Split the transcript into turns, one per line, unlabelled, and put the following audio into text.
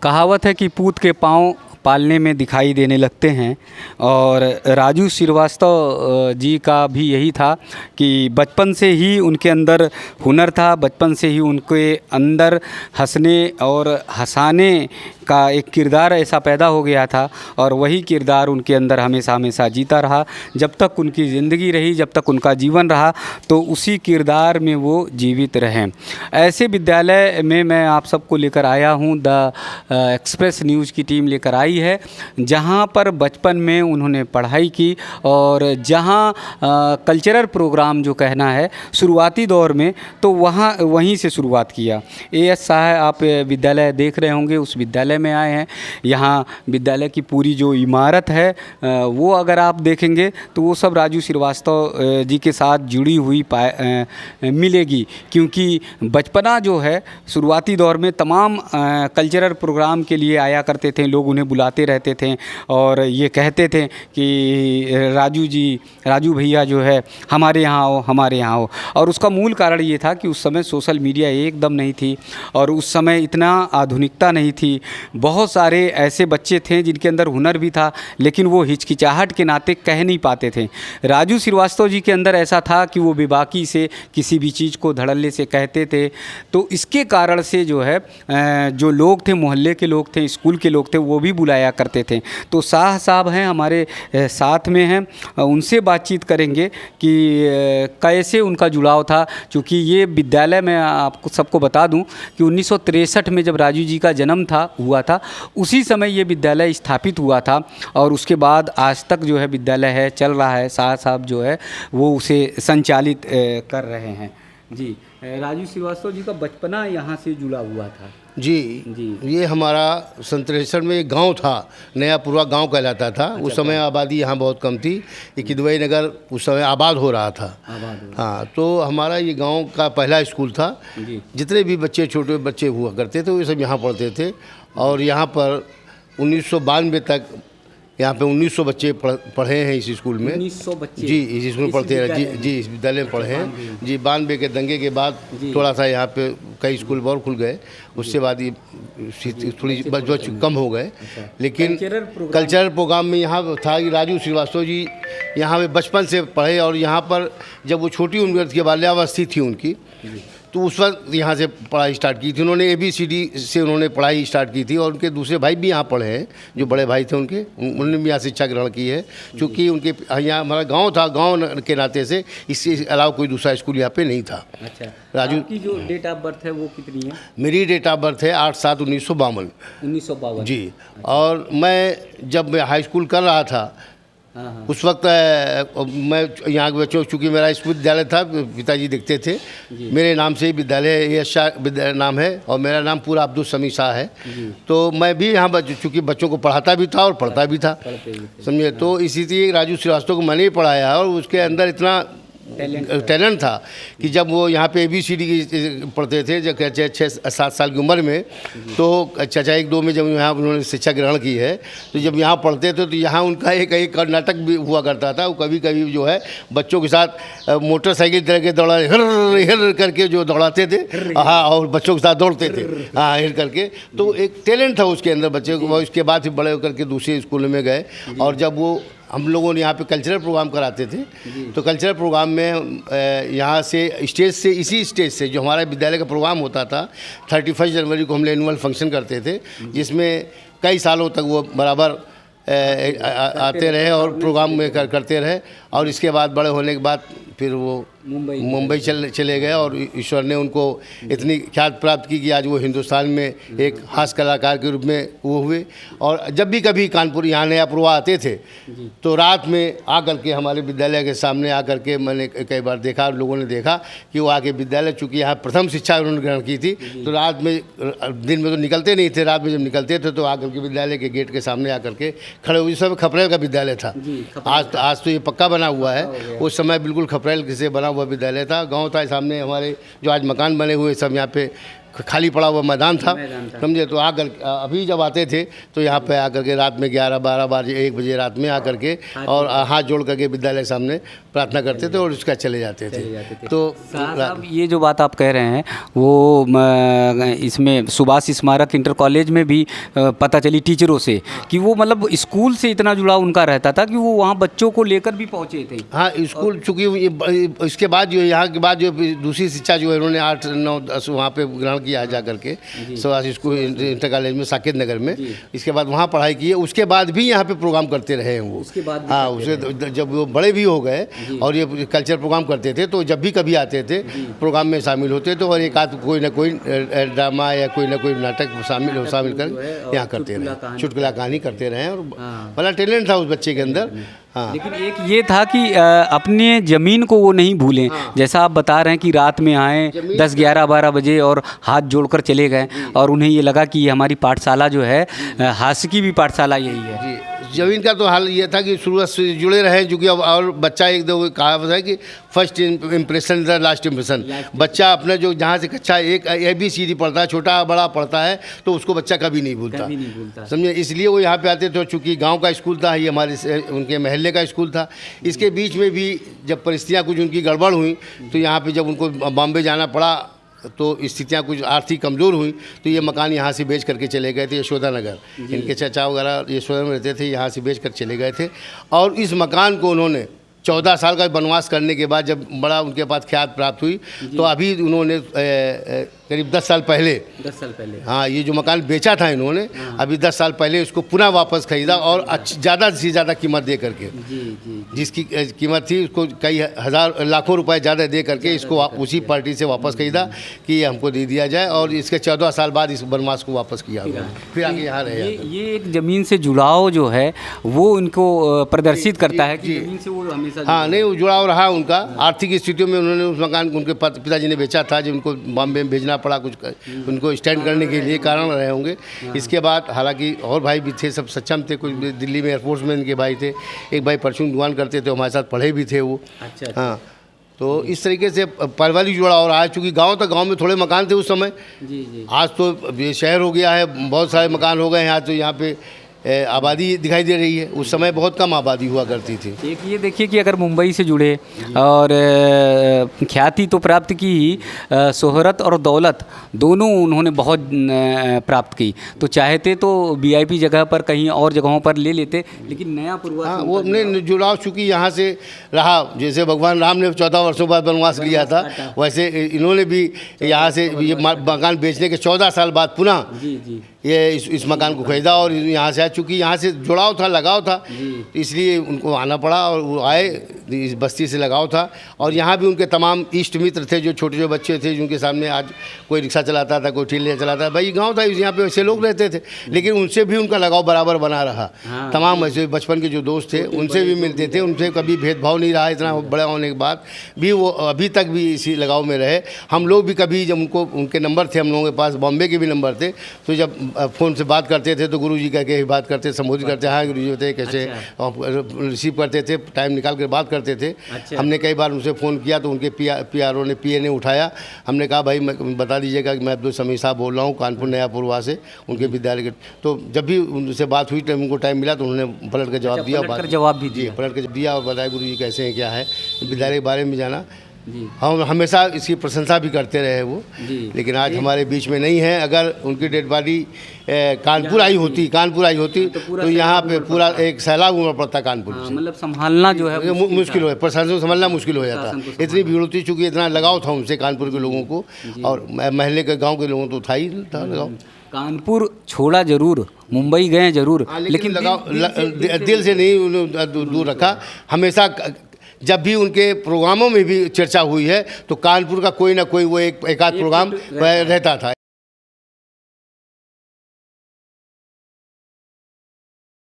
कहावत है कि पूत के पाँव पालने में दिखाई देने लगते हैं। और राजू श्रीवास्तव जी का भी यही था कि बचपन से ही उनके अंदर हुनर था, बचपन से ही उनके अंदर हंसने और हंसाने का एक किरदार ऐसा पैदा हो गया था और वही किरदार उनके अंदर हमेशा हमेशा जीता रहा। जब तक उनकी ज़िंदगी रही, जब तक उनका जीवन रहा, तो उसी किरदार में वो जीवित रहें। ऐसे विद्यालय में मैं आप सबको लेकर आया हूँ, द एक्सप्रेस न्यूज़ की टीम लेकर आई है, जहाँ पर बचपन में उन्होंने पढ़ाई की और जहाँ कल्चरल प्रोग्राम जो कहना है शुरुआती दौर में, तो वहीं से शुरुआत किया। एएस शाह आप विद्यालय देख रहे होंगे, उस विद्यालय में आए हैं। यहाँ विद्यालय की पूरी जो इमारत है वो अगर आप देखेंगे तो वो सब राजू श्रीवास्तव जी के साथ जुड़ी हुई मिलेगी, क्योंकि बचपना जो है शुरुआती दौर में तमाम कल्चरल प्रोग्राम के लिए आया करते थे, लोग उन्हें बुलाते रहते थे और ये कहते थे कि राजू भैया जो है हमारे यहाँ आओ, हमारे यहाँ आओ। और उसका मूल कारण ये था कि उस समय सोशल मीडिया एकदम नहीं थी और उस समय इतना आधुनिकता नहीं थी। बहुत सारे ऐसे बच्चे थे जिनके अंदर हुनर भी था, लेकिन वो हिचकिचाहट के नाते कह नहीं पाते थे। राजू श्रीवास्तव जी के अंदर ऐसा था कि वो बेबाकी से किसी भी चीज़ को धड़ल्ले से कहते थे। तो इसके कारण से जो है जो लोग थे, मोहल्ले के लोग थे, स्कूल के लोग थे, वो भी बुलाया करते थे। तो शाह साहब हैं हमारे साथ में हैं, उनसे बातचीत करेंगे कि कैसे उनका जुड़ाव था। क्योंकि ये विद्यालय मैं आपको सबको बता दूं कि 1963 में जब राजू जी का जन्म हुआ था, उसी समय ये विद्यालय स्थापित हुआ था और उसके बाद आज तक जो है विद्यालय है, चल रहा है। शाह साहब जो है वो उसे संचालित कर रहे हैं। जी, राजू श्रीवास्तव जी का बचपना यहाँ से जुड़ा हुआ था।
जी, ये हमारा संतरेश्वर में एक गांव था, नयापुरवा गांव कहलाता था। अच्छा, उस समय आबादी यहाँ बहुत कम थी। ये किदवई नगर उस समय आबाद हो रहा था। हाँ, तो हमारा ये गांव का पहला स्कूल था। जितने भी बच्चे, छोटे बच्चे हुआ करते थे, वो सब यहाँ पढ़ते थे। और यहाँ पर 1992 तक यहाँ पे 1900 बच्चे पढ़े हैं इस स्कूल में।
1900 बच्चे
जी इस स्कूल में पढ़ते हैं। जी इस विद्यालय में पढ़े हैं। जी 92 के दंगे के बाद थोड़ा सा यहाँ पे कई स्कूल और खुल गए, उससे बाद ये थोड़ी बच्चे कम हो गए। लेकिन कल्चरल प्रोग्राम में यहाँ था कि राजू श्रीवास्तव जी यहाँ पे बचपन से पढ़े और यहाँ पर जब वो छोटी उम्र की बाल्यावस्था थी उनकी, तो उस वक्त यहाँ से पढ़ाई स्टार्ट की थी उन्होंने। ABCD से उन्होंने पढ़ाई स्टार्ट की थी और उनके दूसरे भाई भी यहाँ पढ़े हैं, जो बड़े भाई थे उन्होंने भी यहाँ शिक्षा ग्रहण की है। क्योंकि उनके यहाँ हमारा गांव था, गांव के नाते से इससे अलावा कोई दूसरा स्कूल यहाँ पे नहीं था।
अच्छा,
राजू
की जो डेट ऑफ बर्थ है वो कितनी है?
मेरी डेट ऑफ बर्थ है 8/7/1952।
1952
जी। और मैं जब हाई स्कूल कर रहा था उस वक्त मैं यहाँ के बच्चों, चूँकि मेरा इस विद्यालय था, पिताजी देखते थे, मेरे नाम से ही विद्यालय ये शाह नाम है और मेरा नाम पूरा अब्दुल समी शाह है। तो मैं भी यहाँ चूँकि बच्चों को पढ़ाता भी था और पढ़ता भी था, समझे। तो इसी लिए राजू श्रीवास्तव को मैंने ही पढ़ाया और उसके अंदर इतना टैलेंट था कि जब वो यहाँ पे ABCD की पढ़ते थे, जब 6-7 साल की उम्र में, तो चाचा 1-2 में जब यहाँ उन्होंने शिक्षा ग्रहण की है, तो जब यहाँ पढ़ते थे तो यहाँ उनका एक नाटक भी हुआ करता था। वो कभी कभी जो है बच्चों के साथ मोटरसाइकिल तरह के दौड़ा हिर करके जो दौड़ाते थे, हाँ, और बच्चों के साथ दौड़ते थे, हाँ, हिर करके। तो एक टैलेंट था उसके अंदर बच्चे को। उसके बाद फिर बड़े होकर के दूसरे स्कूल में गए और जब वो हम लोगों ने यहाँ पे कल्चरल प्रोग्राम कराते थे, तो कल्चरल प्रोग्राम में यहाँ से इसी स्टेज से जो हमारा विद्यालय का प्रोग्राम होता था, 31 जनवरी को हम एनुअल फंक्शन करते थे, जिसमें कई सालों तक वो बराबर आते रहे और प्रोग्राम में करते रहे। और इसके बाद बड़े होने के बाद फिर वो मुंबई चले गए और ईश्वर ने उनको इतनी ख्याति प्राप्त की कि आज वो हिंदुस्तान में एक हास्य कलाकार के रूप में वो हुए। और जब भी कभी कानपुर यहाँ नयापुरवा आते थे तो रात में आकर के हमारे विद्यालय के सामने आकर के मैंने कई बार देखा, लोगों ने देखा कि वो आके विद्यालय, चूँकि यहाँ प्रथम शिक्षा उन्होंने ग्रहण की थी, तो रात में, दिन में तो निकलते नहीं थे, रात में जब निकलते थे तो आकर के विद्यालय के गेट के सामने आकर के खड़े हुए। उस समय खपरेल का विद्यालय था, आज तो ये पक्का बना हुआ है, उस समय बिल्कुल खपरेल से बना हुआ विद्यालय था। गांव था सामने, हमारे जो आज मकान बने हुए सब यहाँ पे खाली पड़ा हुआ मैदान था, समझे। तो आकर अभी जब आते थे तो यहाँ पे आकर के रात में 11-12 बजे 1 बजे रात में आकर के और हाथ जोड़ करके विद्यालय सामने प्रार्थना करते थे और उसका चले जाते थे। तो
साहब ये जो बात आप कह रहे हैं वो इसमें सुभाष स्मारक इंटर कॉलेज में भी पता चली टीचरों से कि वो मतलब स्कूल से इतना जुड़ाव उनका रहता था कि वो वहाँ बच्चों को लेकर भी पहुँचे थे।
हाँ, स्कूल चूँकि इसके बाद जो यहाँ के बाद जो दूसरी शिक्षा जो है उन्होंने 8, 9, 10 वहाँ पे ग्रहण किया जा करके सुभाष स्कूल इंटर कॉलेज में साकेत नगर में। इसके बाद वहाँ पढ़ाई की है, उसके बाद भी यहाँ पे प्रोग्राम करते रहे हैं वो।
उसके बाद
हाँ, उसे जब वो बड़े भी हो गए और ये कल्चर प्रोग्राम करते थे तो जब भी कभी आते थे प्रोग्राम में शामिल होते थे और एक आध कोई ना कोई ड्रामा या कोई ना कोई नाटक शामिल कर यहाँ करते रहे, चुटकुला कहानी करते रहे और बड़ा टैलेंट था उस बच्चे के अंदर। हाँ,
लेकिन एक ये था कि अपने ज़मीन को वो नहीं भूलें। जैसा आप बता रहे हैं कि रात में आए 10, 11, 12 बजे और हाथ जोड़कर चले गए और उन्हें ये लगा कि ये हमारी पाठशाला जो है हास्य की भी पाठशाला यही है।
जी, ज़मीन का तो हाल ये था कि शुरुआत से जुड़े रहे, क्योंकि अब और बच्चा एक दो कहावत है कि first impression the last impression. बच्चा अपने जो जहाँ से कक्षा 1 ABCD पढ़ता है, छोटा बड़ा पढ़ता है, तो उसको बच्चा कभी नहीं भूलता, समझे। इसलिए वो यहाँ पे आते थे, चूँकि गांव का स्कूल था, ये हमारे उनके महल्ले का स्कूल था। इसके बीच में भी जब परिस्थितियाँ कुछ उनकी गड़बड़ हुई तो यहाँ पर जब उनको बॉम्बे जाना पड़ा तो स्थितियाँ कुछ आर्थिक कमज़ोर हुई तो ये मकान यहाँ से बेच करके चले गए थे यशोदा नगर। इनके चाचा वगैरह यशोदा में रहते थे, यहाँ से बेच कर चले गए थे। और इस मकान को उन्होंने 14 साल का वनवास करने के बाद जब बड़ा उनके पास ख्यात प्राप्त हुई तो अभी उन्होंने करीब 10 साल पहले हाँ, ये जो मकान बेचा था इन्होंने अभी 10 साल पहले उसको पुनः वापस खरीदा और ज़्यादा से ज़्यादा कीमत दे करके, जिसकी कीमत थी उसको कई हज़ार लाखों रुपए ज़्यादा दे करके इसको उसी पार्टी से वापस खरीदा कि ये हमको दे दिया जाए। और इसके 14 साल बाद इस वनवास को वापस किया, फिर आगे यहाँ रहे।
ये एक ज़मीन से जुड़ाव जो है वो इनको प्रदर्शित करता है कि ज़मीन से वो हमेशा
हाँ नहीं, वो जुड़ाव रहा उनका। आर्थिक स्थितियों में उन्होंने उस मकान को उनके पिताजी ने बेचा था, जब उनको बॉम्बे में भेजना पड़ा कुछ उनको स्टैंड करने के लिए कारण रहे होंगे। इसके बाद हालांकि और भाई भी थे, सब सक्षम थे, कुछ दिल्ली में एयरफोर्स में इनके भाई थे, एक भाई परचून दुकान करते थे, हमारे साथ पढ़े भी थे वो। हाँ, तो इस तरीके से पारिवारिक जुड़ाव रहा है। चूँकि गांव तक गांव में थोड़े मकान थे उस समय, आज तो ये शहर हो गया है, बहुत सारे मकान हो गए हैं आज तो यहाँ पे आबादी दिखाई दे रही है। उस समय बहुत कम आबादी हुआ करती थी।
एक ये देखिए कि अगर मुंबई से जुड़े और ख्याति तो प्राप्त की ही, शोहरत और दौलत दोनों उन्होंने बहुत प्राप्त की, तो चाहते तो VIP जगह पर कहीं और जगहों पर ले लेते, लेकिन नया पूर्वास
हाँ, वो अपने जुड़ाव चूँकि यहाँ से रहा। जैसे भगवान राम ने 14 वर्षों बाद वनवास लिया था, वैसे इन्होंने भी यहाँ से ये मकान बेचने के 14 साल बाद पुनः ये इस मकान को खरीदा और यहाँ से आए। चूँकि यहाँ से जुड़ाव था, लगाव था, तो इसलिए उनको आना पड़ा और वो आए। इस बस्ती से लगाव था और यहाँ भी उनके तमाम इष्ट मित्र थे, जो छोटे छोटे बच्चे थे जिनके सामने आज कोई रिक्शा चलाता था, कोई ठेले चलाता था। भाई गांव था, यहाँ पे वैसे लोग रहते थे, लेकिन उनसे भी उनका लगाव बराबर बना रहा। तमाम ऐसे बचपन के जो दोस्त थे उनसे भी मिलते थे, उनसे कभी भेदभाव नहीं रहा। इतना बड़ा होने के बाद भी वो अभी तक भी इसी लगाव में रहे। हम लोग भी कभी जब उनके नंबर थे हम लोगों के पास, बॉम्बे के भी नंबर थे, तो जब फ़ोन से बात करते थे तो गुरुजी कह के ही बात करते, संबोधित करते, हाँ गुरुजी होते कैसे, रिसीव करते थे, टाइम निकाल कर बात करते थे। हमने कई बार उनसे फ़ोन किया तो उनके PRO ने PA ने उठाया। हमने कहा भाई बता दीजिएगा कि मैं अब्दुल समीर साहब बोल रहा हूँ, कानपुर नया पूर्वा से, उनके विद्यालय के। तो जब भी उनसे बात हुई, उनको टाइम मिला तो उन्होंने पलट कर जवाब दिया। पलट कर दिया और बताया गुरुजी कैसे हैं, क्या है, विद्यालय के बारे में जाना। हम हमेशा इसकी प्रशंसा भी करते रहे वो, लेकिन आज हमारे बीच में नहीं है। अगर उनकी डेड बॉडी कानपुर आई होती तो यहाँ पे पूरा एक सैलाब उमड़ पड़ता कानपुर से।
मतलब संभालना जो है
मुश्किल हो, प्रशासन संभालना मुश्किल हो जाता। इतनी भीड़ होती, चूँकि इतना लगाव था उनसे कानपुर के लोगों को, और महल्ले के गाँव के लोगों तो था ही था लगाव।
कानपुर छोड़ा जरूर, मुंबई गए जरूर, लेकिन
लगाव दिल से नहीं दूर रखा। हमेशा जब भी उनके प्रोग्रामों में भी चर्चा हुई है तो कानपुर का कोई ना कोई वो एक आध प्रोग्राम रहता था।